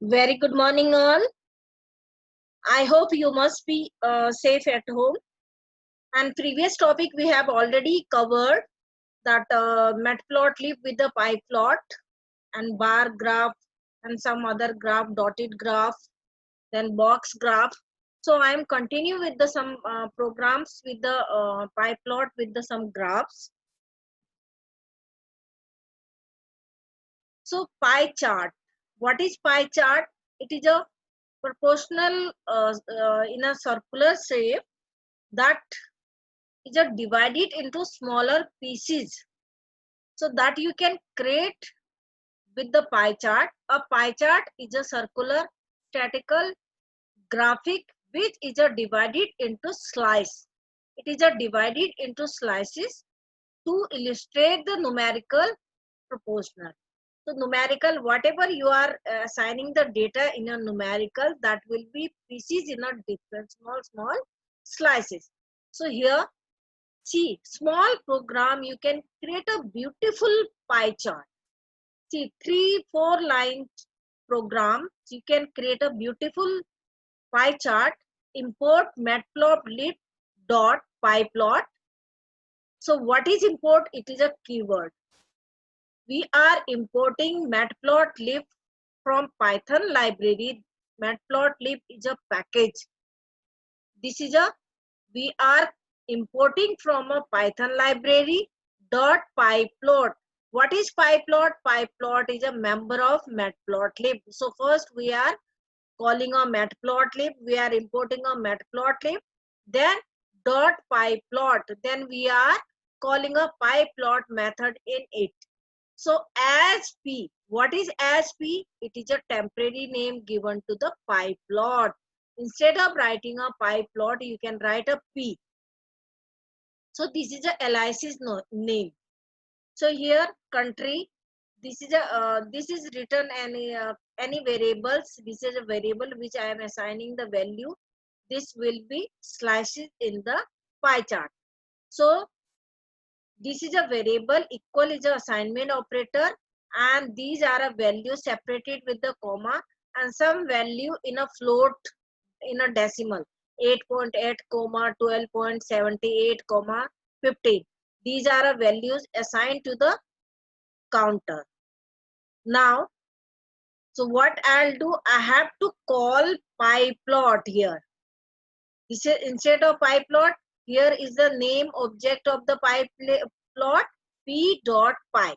Very good morning, all. I hope you must be safe at home. And previous topic we have already covered that matplotlib with the pie plot and bar graph and some other graph, dotted graph, then box graph. So I am continue with the some programs with the pie plot with the some graphs. So pie chart. What is pie chart? It is a proportional in a circular shape that is divided into smaller pieces so that you can create with the pie chart. A pie chart is a circular statistical graphic which is divided into slice. It is divided into slices to illustrate the numerical proportional. So numerical, whatever you are assigning the data in a numerical, that will be pieces in a different small slices. So here, see, small program, you can create a beautiful pie chart. See, 3-4 line program, you can create a beautiful pie chart. Import matplotlib dot pie plot. So what is import? It is a keyword. We are importing matplotlib from Python library. Matplotlib is a package. This is we are importing from a Python library dot pyplot. What is pyplot? Pyplot is a member of matplotlib. So first we are calling a matplotlib. We are importing a matplotlib. Then dot pyplot. Then we are calling a pyplot method in it. So as p, what is as p? It is a temporary name given to the pie plot. Instead of writing a pie plot, you can write a p. So this is a alias's name. So here country, this is written any variables. This is a variable which I am assigning the value. This will be slices in the pie chart. So this is a variable, equal is a assignment operator, and these are a value separated with the comma and some value in a float in a decimal 8.8 comma 12.78 comma 15. These are a values assigned to the counter. Now, so what I'll do, I have to call pie plot here. This is instead of pie plot, here is the name object of the pie plot, p dot pie.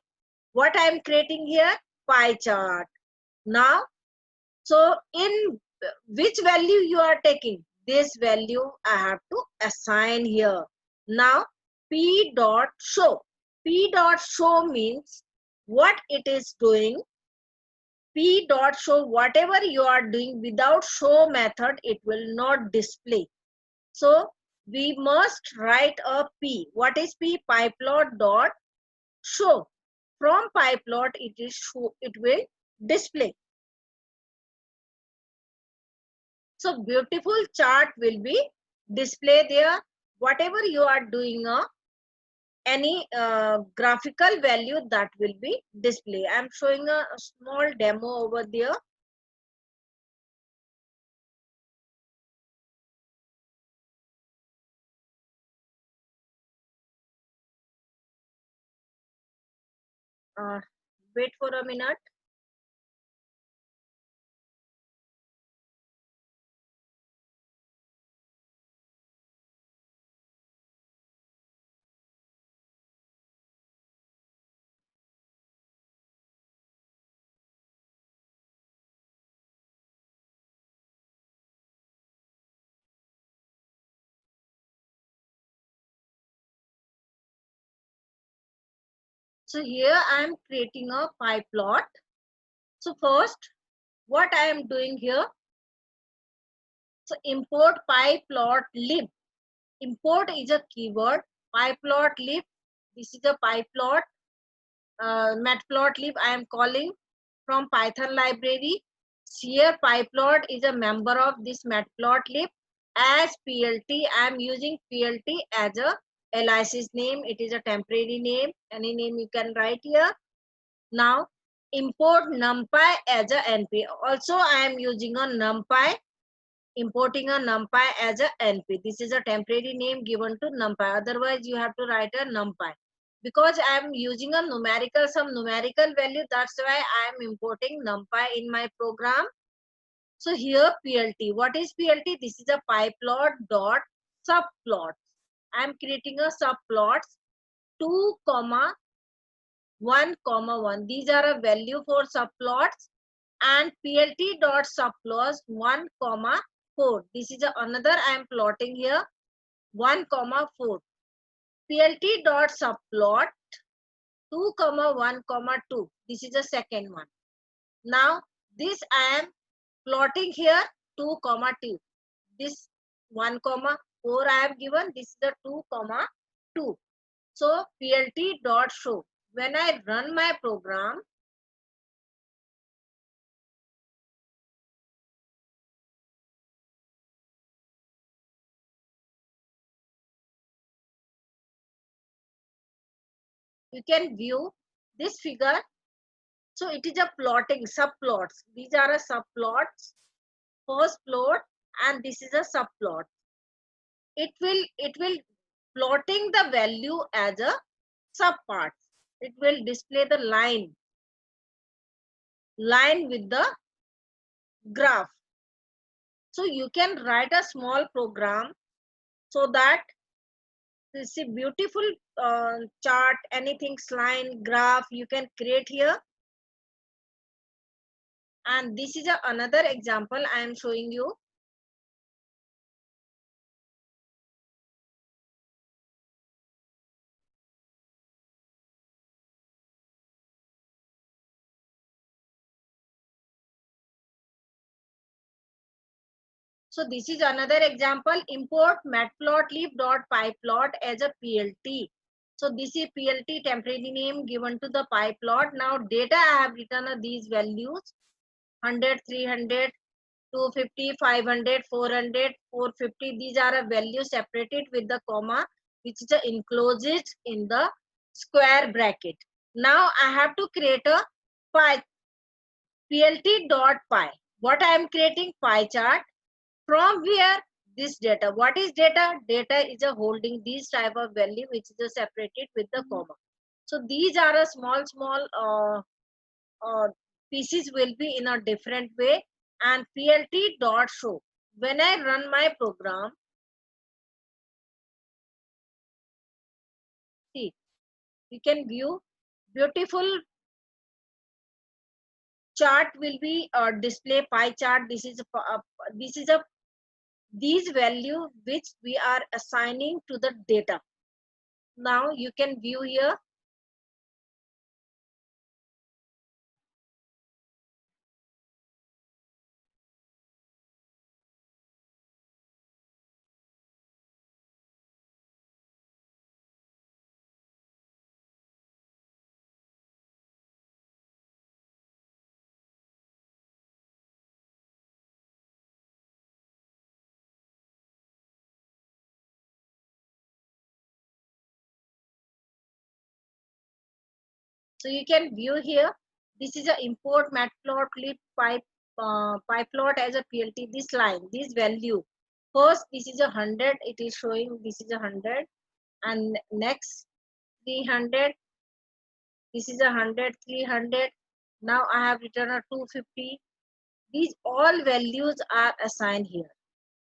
What I am creating here? Pie chart. Now, so in which value you are taking? This value I have to assign here. Now, p dot show. P dot show means what it is doing. P dot show, whatever you are doing without show method, it will not display. So we must write a p. What is p? Pyplot dot show. From pyplot it is show, it will display. So beautiful chart will be display there. Whatever you are doing any graphical value, that will be display. I am showing a small demo over there. Wait for a minute. So here I am creating a pie plot. So first, what I am doing here, so import pyplotlib. Import is a keyword. Pyplotlib. This is a pyplot. Matplotlib I am calling from Python library. Here pyplot is a member of this matplotlib. As PLT, I am using PLT as a alias's name. It is a temporary name. Any name you can write here. Now import numpy as a np. Also I am using a numpy, importing a numpy as a np. This is a temporary name given to numpy, otherwise you have to write a numpy. Because I am using a numerical, some numerical value, that's why I am importing numpy in my program. So here PLT, what is PLT? This is a pyplot dot subplot. I am creating a subplots 2 comma 1 comma 1. These are a value for subplots, and PLT dot subplots 1 comma 4. This is another I am plotting here 1 comma 4. PLT dot subplot 2 comma 1 comma 2. This is the second one. Now this I am plotting here 2 comma 2. This 1 comma 4 I have given. This is the 2 comma 2. So PLT dot show. When I run my program, you can view this figure. So it is a plotting subplots. These are a subplots, first plot, and this is a subplot. It will plotting the value as a subparts. It will display the line with the graph. So you can write a small program so that this is beautiful chart, anything, line, graph you can create here. And this is another example I am showing you. So this is another example. Import matplotlib.pyplot as a PLT. So this is PLT, temporary name given to the pyplot. Now data I have written these values 100, 300, 250, 500, 400, 450. These are a value separated with the comma, which is enclosed in the square bracket. Now I have to create a PLT.py. What I am creating? Pie chart. From where? This data. What is data? Data is a holding these type of value which is separated with the comma. So these are a small pieces will be in a different way. And PLT dot show. When I run my program, see, you can view beautiful chart will be display pie chart. This is a these value which we are assigning to the data. Now you can view here. So you can view here. This is a import matplotlib pyplot as a PLT. This line, this value. First, this is 100. It is showing this is 100, and next 300. This is 100, 300. Now I have written a 250. These all values are assigned here.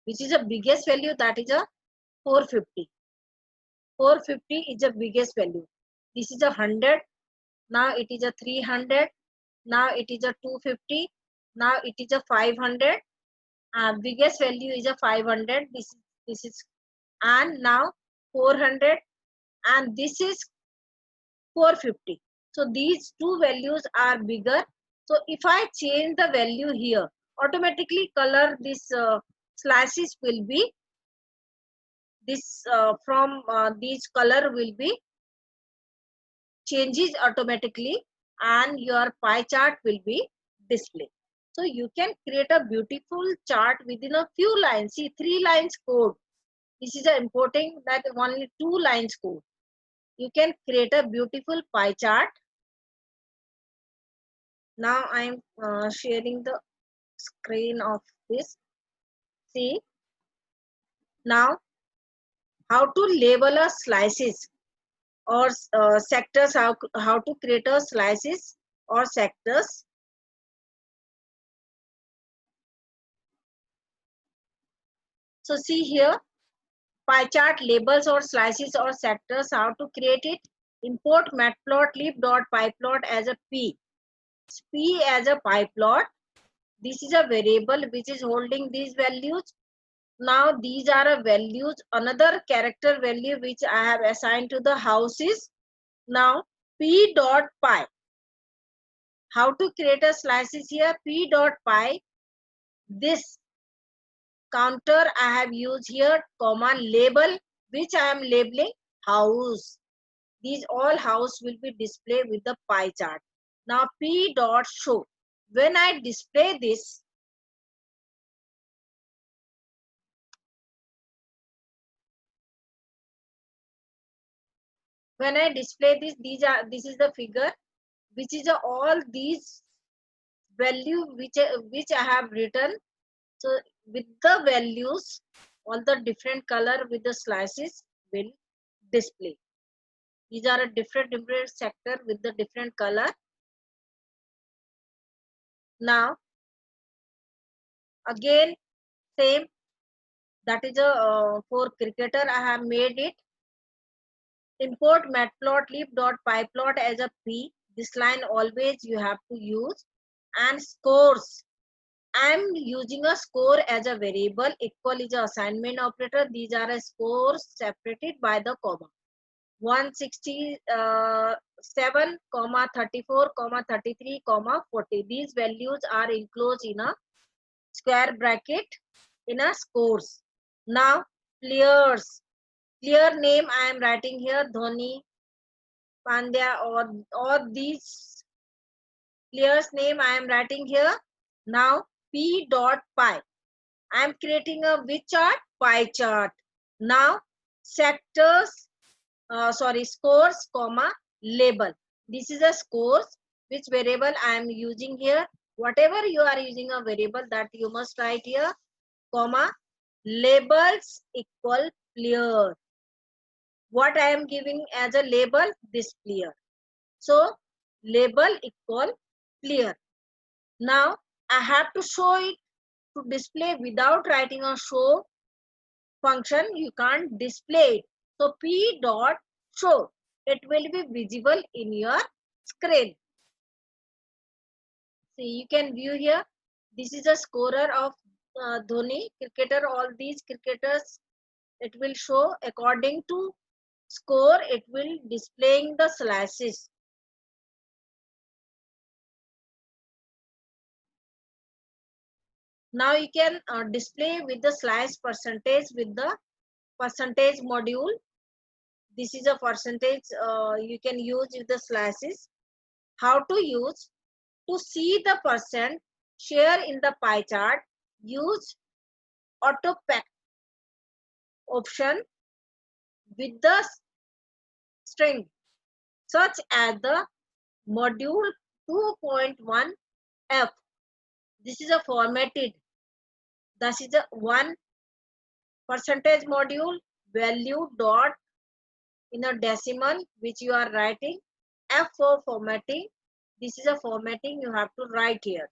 Which is the biggest value? That is a 450. 450 is the biggest value. This is 100. Now it is a 300. Now it is a 250. Now it is a 500. Biggest value is a 500. This is, and now 400, and this is 450. So these two values are bigger. So if I change the value here, automatically color this slashes will be this from these color will be changes automatically, and your pie chart will be displayed. So you can create a beautiful chart within a few lines. See, 3 lines code. This is importing that only 2 lines code. You can create a beautiful pie chart Now I'm sharing the screen of this. See now how to label a slices or sectors, how to create a slices or sectors. So see here, pie chart labels or slices or sectors, how to create it. Import matplotlib.pyplot as a p as a pie plot. This is a variable which is holding these values. Now these are a values, another character value which I have assigned to the houses. Now p dot pie, how to create a slices here. P dot pie, this counter I have used here, comma label, which I am labeling house. These all house will be displayed with the pie chart. Now p dot show, when I display this, when I display this, this is the figure which is all these value which I have written. So with the values, all the different color with the slices will display. These are a different sector with the different color. Now again same, that is a for cricketer I have made it. Import matplotlib.pyplot as a p. This line always you have to use. And scores, I am using a score as a variable. Equal is a assignment operator. These are a scores separated by the comma. 167, 34, 33, 40. These values are enclosed in a square bracket in a scores. Now players, player name I am writing here Dhoni, Pandya, or these players name I am writing here. Now p dot pie, I am creating a which chart? Pie chart. Now sectors, scores, comma label. This is a scores, which variable I am using here. Whatever you are using a variable, that you must write here, comma labels equal player. What I am giving as a label? This player. So label equal player. Now I have to show it, to display without writing a show function. You can't display it. So p dot show, it will be visible in your screen. See, you can view here. This is a scorer of Dhoni cricketer. All these cricketers, it will show according to score. It will displaying the slices. Now you can display with the slice percentage with the percentage module. This is a percentage you can use with the slices. How to use? To see the percent share in the pie chart, use auto pack option with the string such as the module 2.1 f. This is a formatted. This is a 1 percentage module value dot in a decimal which you are writing. F for formatting. This is a formatting you have to write here.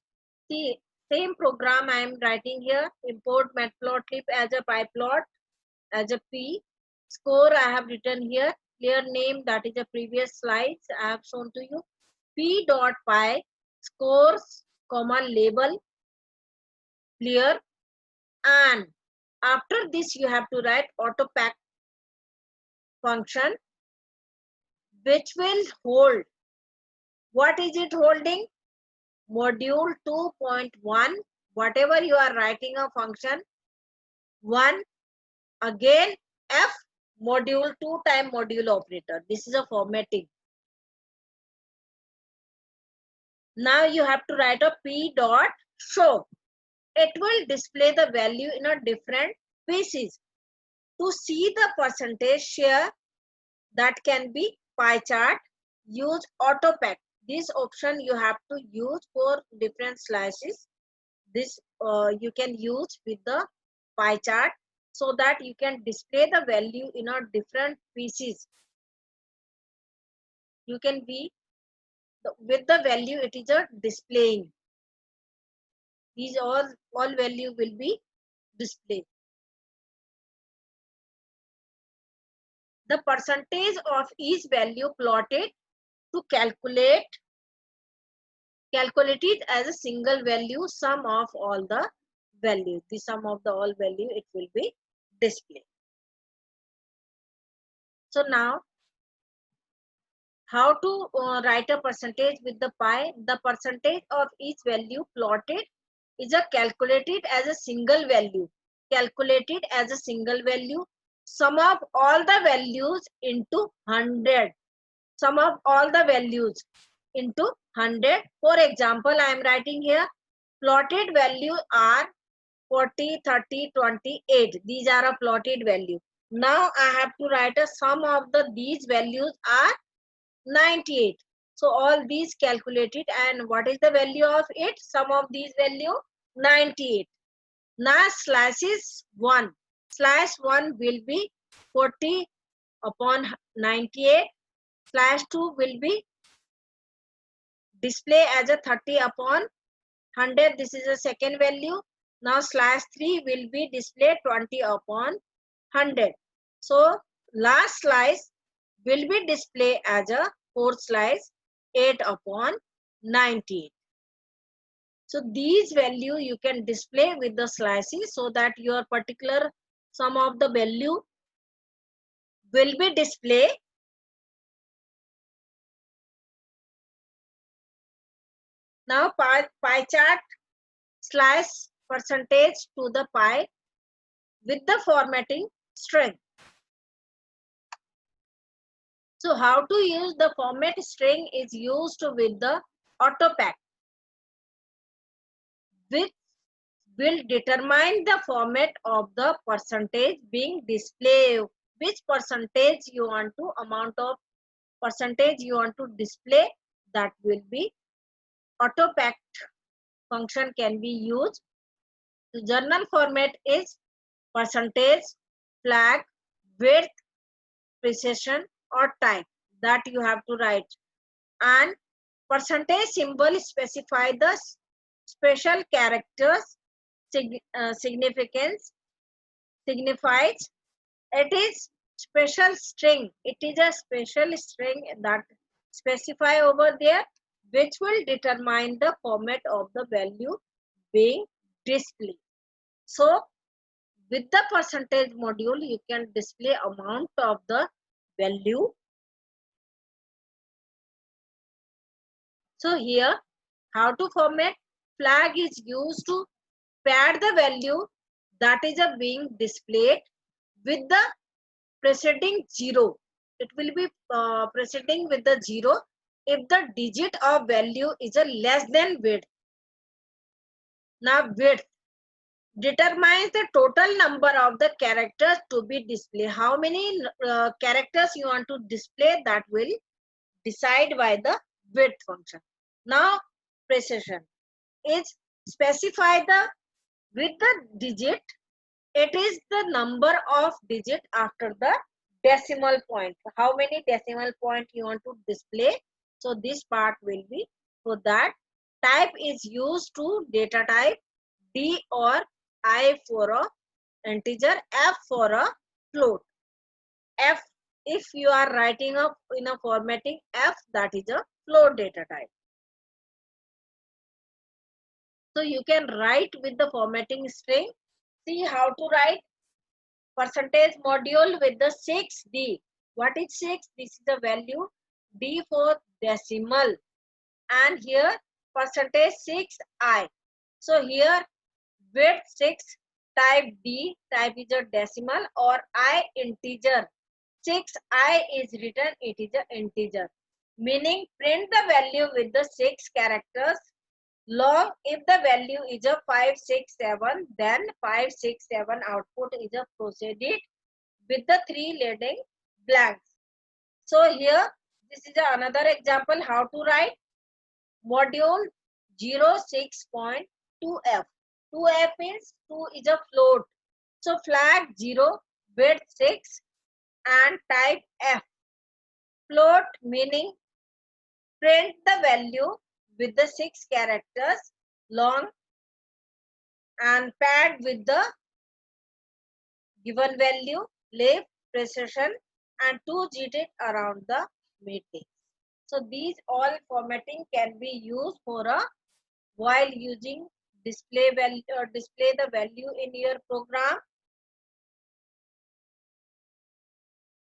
See, same program I am writing here. Import matplotlib as a pyplot as a p. Score I have written here. Player name, that is the previous slides I have shown to you. P dot py scores comma label player, and after this you have to write autopack function which will hold. What is it holding? Module 2.1. Whatever you are writing a function 1, again f module 2 time module operator. This is a formatting. Now you have to write a p dot show. It will display the value in a different pieces. To see the percentage share, that can be pie chart, use autopack. this option you have to use for different slices. This you can use with the pie chart, so that you can display the value in a different pieces. You can be with the value, it is a displaying. These all value will be displayed. The percentage of each value plotted to calculate it as a single value, sum of all the value. The sum of the all value, it will be displayed. So now, how to write a percentage with the pie? The percentage of each value plotted is a calculated as a single value. Calculated as a single value. Sum of all the values into 100. Sum of all the values into 100. For example, I am writing here plotted value are 40, 30, 28. These are a plotted value. Now I have to write a sum of these values are 98. So all these calculated, and what is the value of it? Sum of these value 98. Now slices 1. Slash 1 will be 40 upon 98. Slash 2 will be display as a 30 upon 100. This is a second value. Now slash 3 will be displayed 20 upon 100. So last slice will be displayed as a fourth slice 8 upon 98. So these value you can display with the slices, so that your particular sum of the value will be displayed. Now pie chart, slice percentage to the pie with the formatting string. So how to use the format string is used with the AutoPack, which will determine the format of the percentage being displayed. Which percentage you want to, amount of percentage you want to display, that will be AutoPack function can be used. The journal format is percentage, flag, width, precision or type that you have to write. And percentage symbol specify the special characters signifies. It is special string. It is a special string that specify over there, which will determine the format of the value being displayed. So with the percentage module, you can display amount of the value. So here, how to format? Flag is used to pad the value that is being displayed with the preceding 0. It will be preceding with the 0 if the digit of value is a less than width. Now width determines the total number of the characters to be displayed. How many characters you want to display, that will decide by the width function. Now precision is specify the with the digit. It is the number of digit after the decimal point. How many decimal point you want to display? So this part will be, for that. Type is used to data type, D or I for a integer, F for a float. F, if you are writing up in a formatting F, that is a float data type. So you can write with the formatting string. See how to write percentage module with the 6D. What is 6? This is the value. D for decimal. And here percentage 6I. So here width 6, type D, type is a decimal, or I integer. 6I is written, it is an integer. Meaning print the value with the 6 characters. Long, if the value is a 567, then 567 output is a proceeded with the 3 leading blanks. So here, this is another example how to write. module 06.2f. 2f means 2 is a float. So flag 0, width 6 and type f. Float meaning print the value with the 6 characters long and pad with the given value, leave precision and 2 digit around the matrix. So these all formatting can be used for a while using display value or display the value in your program.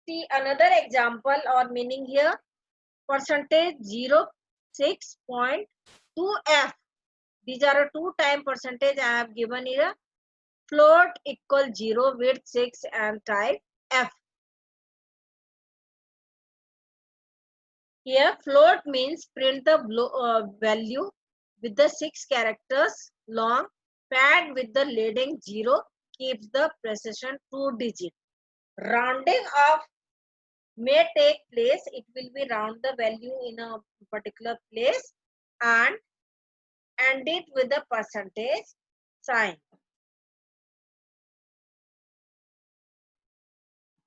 See another example or meaning here. Percentage 06.2f. These are a 2 time percentage I have given here. Float equal 0, width 6 and type f. Here float means print the value with the 6 characters long, pad with the leading 0, keeps the precision 2 digit. Rounding off may take place, it will be round the value in a particular place and end it with a percentage sign.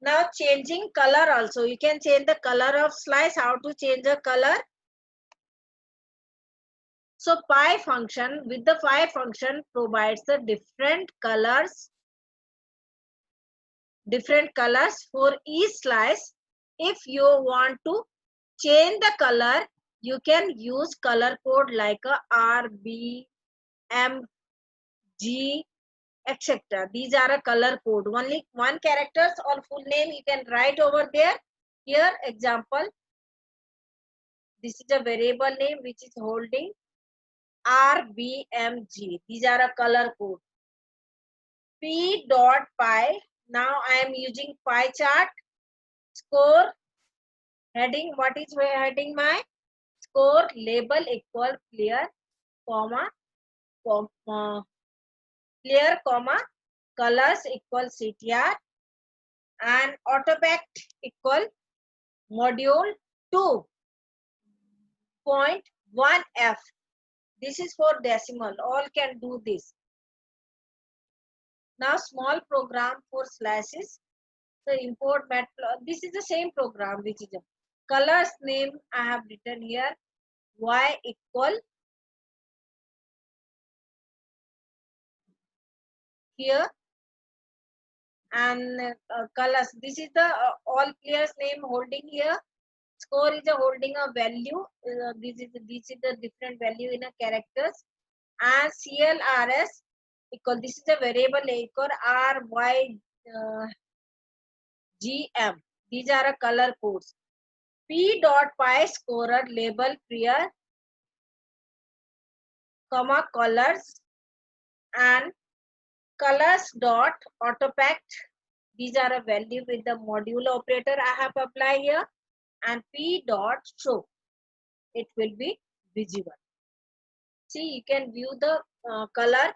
Now changing color also, you can change the color of slice. How to change the color? So pie function, with the pie function provides the different colors for each slice. If you want to change the color, you can use color code like a R, B, M, G, etc. These are a color code. Only one characters or full name you can write over there. Here example, this is a variable name which is holding RBMG. These are a color code. P dot pie. Now I am using pie chart. Score heading. What is heading my score? Label equal clear, comma, clear, comma, colors equal CTR and autopact equal module 2.1f. This is for decimal. All can do this. Now small program for slashes. So import matplotlib. This is the same program which is a colors name I have written here. Y equal here and colors. This is the all players name holding here. Score is a holding a value. This is the different value in a characters. And CLRS equal. This is a variable equal RYGM. These are a color codes. P dot pie scorer label prior, comma colors and colors dot autopact. These are a value with the module operator I have applied here and P dot show. It will be visible. See, you can view the color.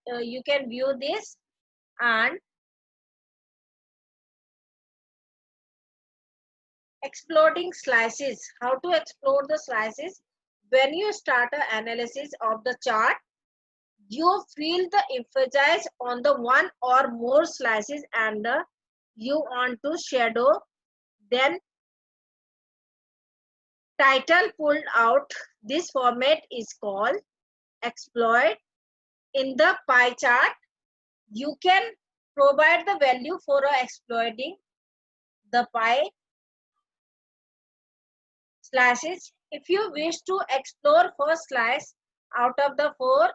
So you can view this and exploding slices. How to explode the slices? When you start an analysis of the chart, you feel the emphasis on the one or more slices and you want to shadow, then title pulled out. This format is called exploit. In the pie chart, you can provide the value for exploiting the pie slices. If you wish to explore first slice out of the 4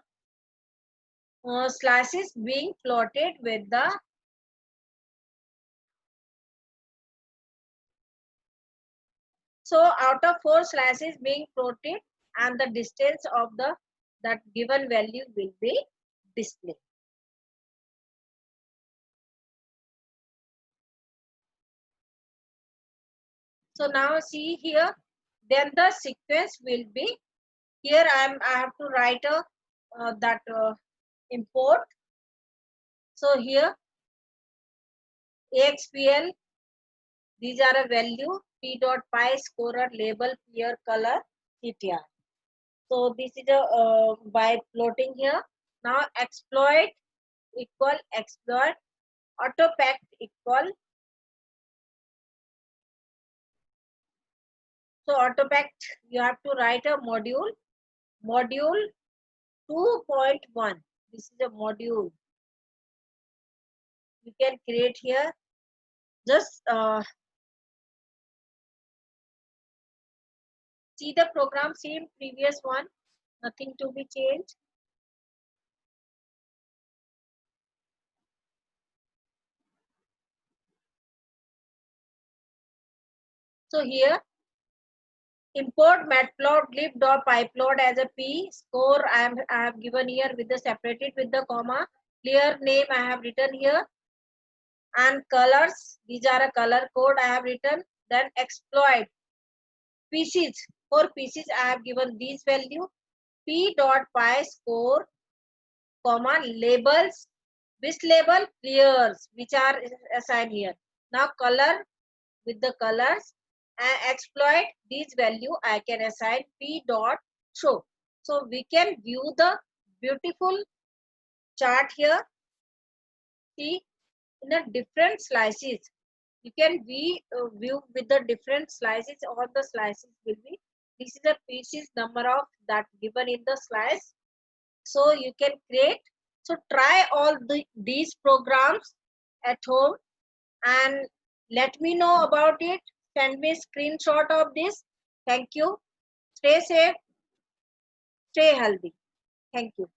slices being plotted with the out of 4 slices being plotted and the distance of the that given value will be displayed. So now see here, then the sequence will be here. I have to write a import. So here AXPL, these are a value, p dot py, scorer, label, peer, color, CTR. So this is a by plotting here. Now exploit equal exploit, autopact equal. So autopact, you have to write a module 2.1. This is a module you can create here. Just see the program, same previous one, nothing to be changed. So here import matplotlib.pyplot as a p, score I have given here with the separated with the comma, clear name I have written here, and colors, these are a color code I have written. Then exploit pieces, for pieces I have given these value, p dot py score comma labels, which label, clears, which are assigned here. Now color, with the colors, and exploit these value I can assign p dot show. So we can view the beautiful chart here. See, in a different slices you can view with the different slices. All the slices will be, this is the pieces number of that given in the slice. So you can create. So try all these programs at home and let me know about it. Send me a screenshot of this. Thank you. Stay safe, stay healthy. Thank you.